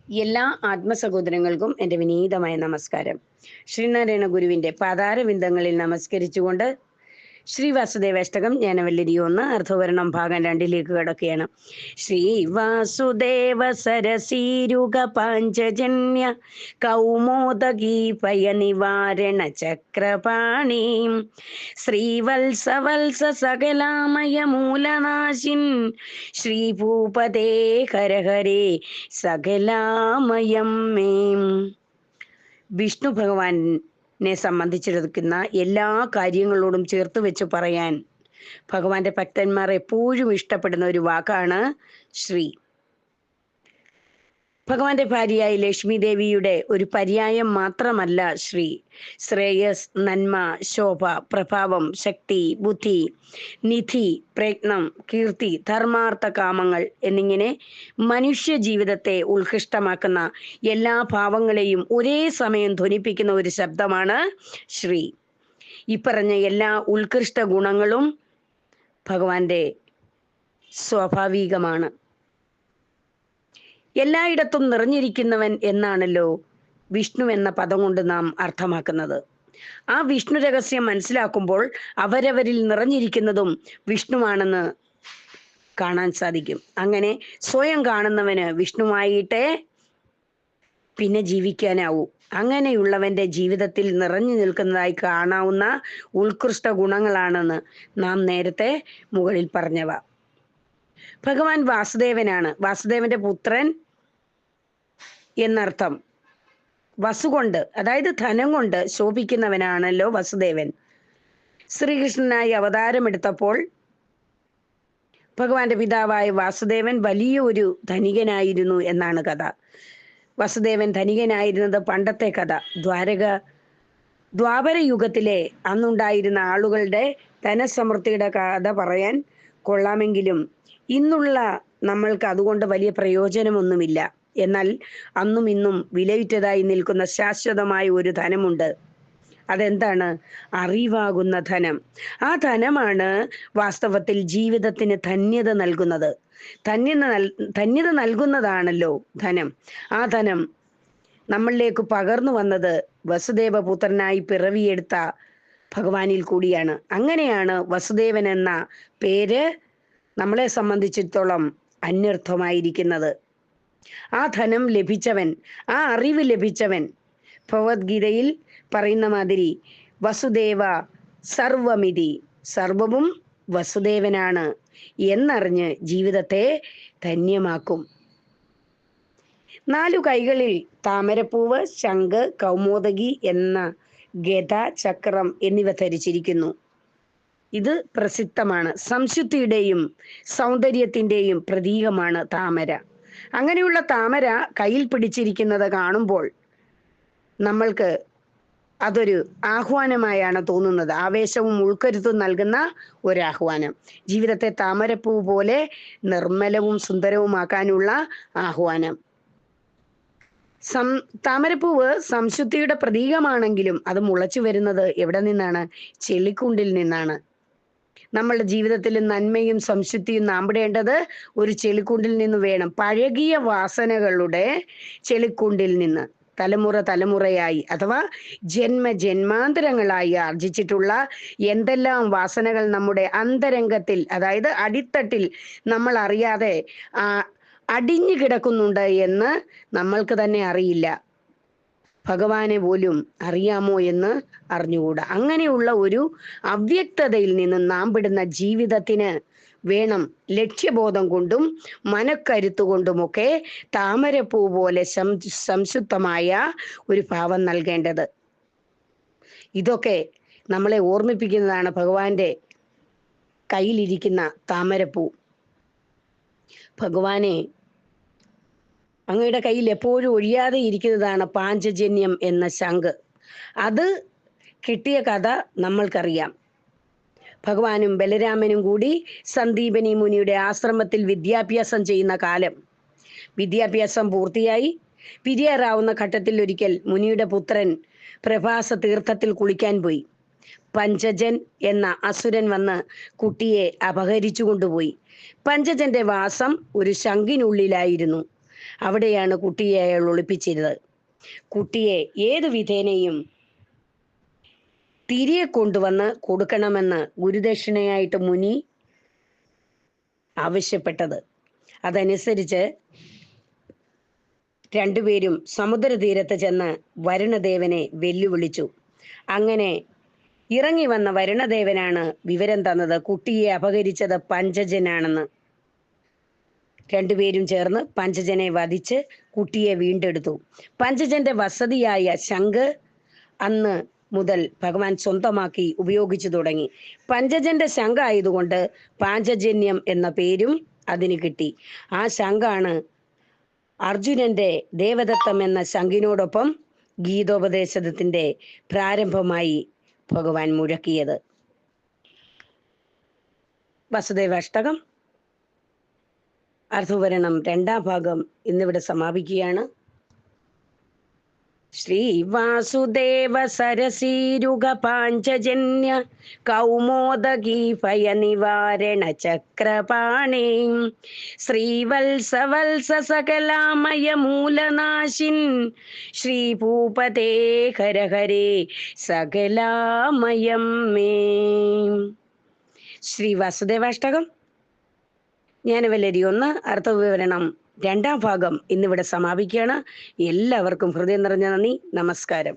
എല്ലാ ആത്മസഹോദരങ്ങൾക്കും എൻ്റെ വിനീതമായ നമസ്കാരം. ശ്രീനാരായണ ഗുരുവിൻ്റെ പാതാരവിന്ദങ്ങളിൽ നമസ്കരിച്ചുകൊണ്ട് ശ്രീ വാസുദേവാഷ്ടകം ജ്ഞാനവല്ലരി 1 അർത്ഥവർണം ഭാഗം 2ലേക്ക് കടക്കുകയാണ്. ശ്രീ വാസുദേവ സരസീരുഗ പാഞ്ചജന്യ കൗമോദകീ പയനിവാരണ ചക്രപാണി ശ്രീവത്സവത്സ സകലാമയ മൂലനാശിൻ ശ്രീഭൂപതേ ഹരഹരേ സകലാമയം മേ. വിഷ്ണു ഭഗവാനെ സംബന്ധിച്ചിരിക്കുന്ന എല്ലാ കാര്യങ്ങളോടും ചേർത്ത് വെച്ച് പറയാൻ ഭഗവാന്റെ ഭക്തന്മാർ എപ്പോഴും ഇഷ്ടപ്പെടുന്ന ഒരു വാക്കാണ് ശ്രീ. ഭഗവാന്റെ ഭാര്യയായ ലക്ഷ്മി ദേവിയുടെ ഒരു പര്യായം മാത്രമല്ല ശ്രീ. ശ്രേയസ്, നന്മ, ശോഭ, പ്രഭാവം, ശക്തി, ബുദ്ധി, നിധി, പ്രയത്നം, കീർത്തി, ധർമാർത്ഥ കാമങ്ങൾ എന്നിങ്ങനെ മനുഷ്യ ജീവിതത്തെ ഉത്കൃഷ്ടമാക്കുന്ന എല്ലാ ഭാവങ്ങളെയും ഒരേ സമയം ധ്വനിപ്പിക്കുന്ന ഒരു ശബ്ദമാണ് ശ്രീ. ഈ പറഞ്ഞ എല്ലാ ഉത്കൃഷ്ട ഗുണങ്ങളും ഭഗവാന്റെ സ്വാഭാവികമാണ്. എല്ലായിടത്തും നിറഞ്ഞിരിക്കുന്നവൻ എന്നാണല്ലോ വിഷ്ണു എന്ന പദം കൊണ്ട് നാം അർത്ഥമാക്കുന്നത്. ആ വിഷ്ണു രഹസ്യം മനസ്സിലാക്കുമ്പോൾ അവരവരിൽ നിറഞ്ഞിരിക്കുന്നതും വിഷ്ണുവാണെന്ന് കാണാൻ സാധിക്കും. അങ്ങനെ സ്വയം കാണുന്നവന് വിഷ്ണുവായിട്ടേ പിന്നെ ജീവിക്കാനാവൂ. അങ്ങനെയുള്ളവന്റെ ജീവിതത്തിൽ നിറഞ്ഞു നിൽക്കുന്നതായി കാണാവുന്ന ഉത്കൃഷ്ട ഗുണങ്ങളാണെന്ന് നാം നേരത്തെ മുകളിൽ പറഞ്ഞവ. ഭഗവാൻ വാസുദേവനാണ്. വാസുദേവന്റെ പുത്രൻ എന്നർത്ഥം. വസുകൊണ്ട്, അതായത് ധനം കൊണ്ട് ശോഭിക്കുന്നവനാണല്ലോ വസുദേവൻ. ശ്രീകൃഷ്ണനായി അവതാരമെടുത്തപ്പോൾ ഭഗവാന്റെ പിതാവായ വാസുദേവൻ വലിയ ഒരു ധനികനായിരുന്നു എന്നാണ് കഥ. വസുദേവൻ ധനികനായിരുന്നത് പണ്ടത്തെ കഥ. ദ്വാപര യുഗത്തിലെ അന്നുണ്ടായിരുന്ന ആളുകളുടെ ധനസമൃദ്ധിയുടെ കഥ പറയാൻ കൊള്ളാമെങ്കിലും ഇന്നുള്ള നമ്മൾക്ക് അതുകൊണ്ട് വലിയ പ്രയോജനമൊന്നുമില്ല. എന്നാൽ അന്നും ഇന്നും വിലയുറ്റതായി നിൽക്കുന്ന ശാശ്വതമായ ഒരു ധനമുണ്ട്. അതെന്താണ്? അറിവാകുന്ന ധനം. ആ ധനമാണ് വാസ്തവത്തിൽ ജീവിതത്തിന് ധന്യത നൽകുന്നത്. ധന്യത നൽകുന്നതാണല്ലോ ധനം. ആ ധനം നമ്മളിലേക്ക് പകർന്നു വന്നത് വസുദേവപുത്രനായി പിറവിയെടുത്ത ഭഗവാനിൽ കൂടിയാണ്. അങ്ങനെയാണ് വസുദേവൻ എന്ന പേര് നമ്മളെ സംബന്ധിച്ചിടത്തോളം അന്വർത്ഥമായിരിക്കുന്നത്. ആ ധനം ലഭിച്ചവൻ, ആ അറിവ് ലഭിച്ചവൻ, ഭഗവത്ഗീതയിൽ പറയുന്ന മാതിരി വസുദേവ സർവമിതി, സർവവും വസുദേവനാണ് എന്നറിഞ്ഞ് ജീവിതത്തെ ധന്യമാക്കും. 4 കൈകളിൽ താമരപ്പൂവ്, ശംഖ്, കൗമോദകി എന്ന ഗദ, ചക്രം എന്നിവ ധരിച്ചിരിക്കുന്നു. ഇത് പ്രസിദ്ധമാണ്. സംശുദ്ധിയുടെയും സൗന്ദര്യത്തിൻ്റെയും പ്രതീകമാണ് താമര. അങ്ങനെയുള്ള താമര കയ്യിൽ പിടിച്ചിരിക്കുന്നത് കാണുമ്പോൾ നമ്മൾക്ക് അതൊരു ആഹ്വാനമായാണ് തോന്നുന്നത്. ആവേശവും ഉൾക്കരുത്തും നൽകുന്ന ഒരാഹ്വാനം. ജീവിതത്തെ താമരപ്പൂ പോലെ നിർമ്മലവും സുന്ദരവുമാക്കാനുള്ള ആഹ്വാനം. താമരപ്പൂവ് സംശുദ്ധിയുടെ പ്രതീകമാണെങ്കിലും അത് മുളച്ചു വരുന്നത് എവിടെ നിന്നാണ്? ചെളിക്കുണ്ടിൽ നിന്നാണ്. നമ്മളുടെ ജീവിതത്തിൽ നന്മയും സംശുദ്ധിയും നാമ്പിടേണ്ടത് ഒരു ചെളിക്കുണ്ടിൽ നിന്ന് വേണം. പഴകിയ വാസനകളുടെ ചെളിക്കുണ്ടിൽ നിന്ന് തലമുറയായി അഥവാ ജന്മാന്തരങ്ങളായി ആർജിച്ചിട്ടുള്ള എന്തെല്ലാം വാസനകൾ നമ്മുടെ അന്തരംഗത്തിൽ, അതായത് അടിത്തട്ടിൽ നമ്മൾ അറിയാതെ അടിഞ്ഞു കിടക്കുന്നുണ്ട് എന്ന് നമ്മൾക്ക് തന്നെ അറിയില്ല. ഭഗവാനെ പോലും അറിയാമോ എന്ന് അറിഞ്ഞുകൂടാ. അങ്ങനെയുള്ള ഒരു അവ്യക്തതയിൽ നിന്ന് നാം പെടുന്ന ജീവിതത്തിന് വേണം ലക്ഷ്യബോധം കൊണ്ടും മനക്കരുത്തുകൊണ്ടുമൊക്കെ താമരപ്പൂ പോലെ സംശുദ്ധമായ ഒരു ഭാവം നൽകേണ്ടത്. ഇതൊക്കെ നമ്മളെ ഓർമ്മിപ്പിക്കുന്നതാണ് ഭഗവാന്റെ കയ്യിലിരിക്കുന്ന താമരപ്പൂ. ഭഗവാനെ അങ്ങയുടെ കയ്യിൽ എപ്പോഴും ഒഴിയാതെ ഇരിക്കുന്നതാണ് പാഞ്ചജന്യം എന്ന ശംഖ്. അത് കിട്ടിയ കഥ നമ്മൾക്കറിയാം. ഭഗവാനും ബലരാമനും കൂടി സന്ദീപനി മുനിയുടെ ആശ്രമത്തിൽ വിദ്യാഭ്യാസം ചെയ്യുന്ന കാലം. വിദ്യാഭ്യാസം പൂർത്തിയായി പിരിയാറാവുന്ന ഘട്ടത്തിൽ ഒരിക്കൽ മുനിയുടെ പുത്രൻ പ്രഭാസ തീർത്ഥത്തിൽ കുളിക്കാൻ പോയി. പഞ്ചജൻ എന്ന അസുരൻ വന്ന് കുട്ടിയെ അപഹരിച്ചു കൊണ്ടുപോയി. പഞ്ചജന്റെ വാസം ഒരു ശംഖിനുള്ളിലായിരുന്നു. അവിടെയാണ് കുട്ടിയെ അയാൾ ഒളിപ്പിച്ചിരുന്നത്. കുട്ടിയെ ഏതു വിധേനയും തിരികെ കൊണ്ടുവന്ന് കൊടുക്കണമെന്ന് ഗുരുദക്ഷിണയായിട്ട് മുനി ആവശ്യപ്പെട്ടത്. അതനുസരിച്ച് രണ്ടുപേരും സമുദ്രതീരത്ത് ചെന്ന് വരുണദേവനെ വെല്ലുവിളിച്ചു. അങ്ങനെ ഇറങ്ങി വന്ന വരുണദേവനാണ് വിവരം തന്നത് കുട്ടിയെ അപഹരിച്ചത് പഞ്ചജനാണെന്ന്. രണ്ടുപേരും ചേർന്ന് പഞ്ചജനെ വധിച്ച് കുട്ടിയെ വീണ്ടെടുത്തു. പഞ്ചജന്റെ വസതിയായ ശംഖ് അന്ന് മുതൽ ഭഗവാൻ സ്വന്തമാക്കി ഉപയോഗിച്ചു തുടങ്ങി. പഞ്ചജന്റെ ശംഖായതുകൊണ്ട് പാഞ്ചജന്യം എന്ന പേരും അതിന് കിട്ടി. ആ ശംഖാണ് അർജുനന്റെ ദേവദത്തം എന്ന ശംഖിനോടൊപ്പം ഗീതോപദേശത്തിന്റെ പ്രാരംഭമായി ഭഗവാൻ മുഴക്കിയത്. വസുദേവാഷ്ടകം അർത്ഥവിവരണം 2ാം ഭാഗം ഇന്നിവിടെ സമാപിക്കുകയാണ്. ശ്രീ വാസുദേവ സരസീരുഗ പാഞ്ചജന്യ കൗമോദകീ ഭയ നിവാരണ ചക്രപാണേ ശ്രീവത്സവത്സ സകലാമയ മൂലനാശിൻ ശ്രീഭൂപതേ ഹര ഹരേ സകലാമയം മേ. ശ്രീ വാസുദേവാഷ്ടകം ജ്ഞാനവല്ലരി 1 അർത്ഥവിവരണം 2ാം ഭാഗം ഇന്നിവിടെ സമാപിക്കുകയാണ്. എല്ലാവർക്കും ഹൃദയം നിറഞ്ഞ നന്ദി. നമസ്കാരം.